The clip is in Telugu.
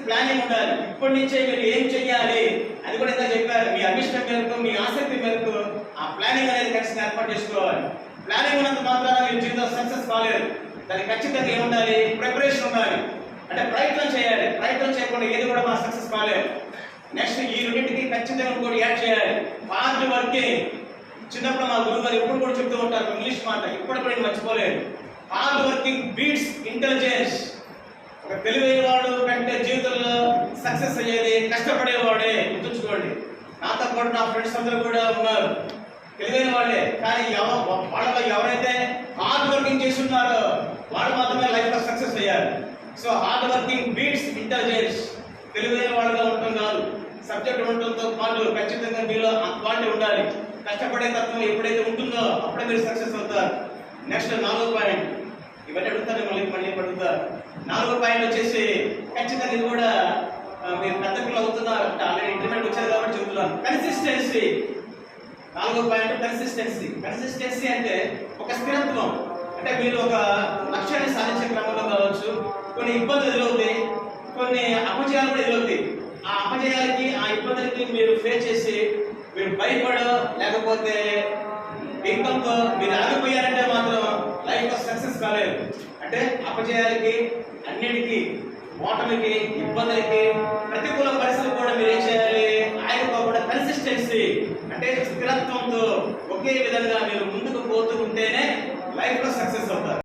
ప్లానింగ్ ఉండాలి. ఇప్పటి నుంచే మీరు ఏం చెయ్యాలి అది కూడా ఇంత చెప్పారు. మీ అభిష్టం మేరకు, మీ ఆసక్తి మేరకు ఆ ప్లానింగ్ అనేది ఖచ్చితంగా ఏర్పాటు చేసుకోవాలి. ప్లానింగ్ ఉన్నంత మాత్రాన మీరు జీవితం సక్సెస్ కాలేదు. దానికి ఖచ్చితంగా ఏముండాలి? ప్రిపరేషన్ ఉండాలి. అంటే ప్రయత్నం చేయాలి. ప్రయత్నం చేయకుండా ఏది కూడా మా సక్సెస్ కాలేదు. నెక్స్ట్ ఈ రెండింటికి ఖచ్చితంగా ఇంకోటి యాడ్ చేయాలి, హార్డ్ వర్కింగ్. చిన్నప్పుడు మా గురువు గారు ఎప్పుడు కూడా చెప్తూ ఉంటారు ఇంగ్లీష్ మాట, ఇప్పుడు కూడా నేను మర్చిపోలేదు. Hard working beats intelligence. ఒక తెలివైన వాడు కంటే జీవితంలో సక్సెస్ అయ్యేది కష్టపడేవాడే. గుర్తుంచుకోండి. నాతో పాటు నా ఫ్రెండ్స్ అందరూ కూడా ఉన్నారు తెలివైన వాళ్ళే, కానీ వాళ్ళలో ఎవరైతే హార్డ్ వర్కింగ్ చేస్తున్నారో వాళ్ళు మాత్రమే లైఫ్లో సక్సెస్ అయ్యారు. So hard working beats intelligence. తెలివైన వాళ్ళగా ఉండటం కాదు, సబ్జెక్ట్ ఉండటంతో పాటు ఖచ్చితంగా మీలో ఆ క్వాలిటీ ఉండాలి. కష్టపడే తత్వం ఎప్పుడైతే ఉంటుందో అప్పుడే మీరు సక్సెస్ అవుతారు. నెక్స్ట్ 4వ పాయింట్, ఇవన్నీ అడుగుతారు మళ్ళీ అడుగుతారు. 4వ పాయింట్ వచ్చేసి ఖచ్చితంగా ఇది కూడా మీరు పెద్ద పిల్లలు అవుతున్నారు, ఆల్రెడీ ఇంటర్మీడియట్ వచ్చారు కాబట్టి చెబుతున్నాను. కన్సిస్టెన్సీ. 4వ పాయింట్ కన్సిస్టెన్సీ. కన్సిస్టెన్సీ అంటే ఒక స్థిరత్వం. అంటే మీరు ఒక లక్ష్యాన్ని సాధించే క్రమంలో కావచ్చు కొన్ని ఇబ్బందులు ఎదురవుతాయి, కొన్ని అపజయాలు కూడా ఎదురవుతాయి. ఆ అపజయాలకి, ఆ ఇబ్బందులకి మీరు ఫేస్ చేసి మీరు భయపడో లేకపోతే ఇంకంతో మీరు ఆగిపోయారంటే మాత్రం లైఫ్లో సక్సెస్ కాలేదు. అంటే అపజయాలకి, అన్నిటికీ, ఓటమికి, ఇబ్బందులకి, ప్రతికూల పరిస్థితులు కూడా మీరు ఏం చేయాలి? ఆగిపోకుండా కన్సిస్టెన్సీ అంటే స్థిరత్వంతో ఒకే విధంగా మీరు ముందుకు పోతూ ఉంటేనే లైఫ్లో సక్సెస్ అవుతారు.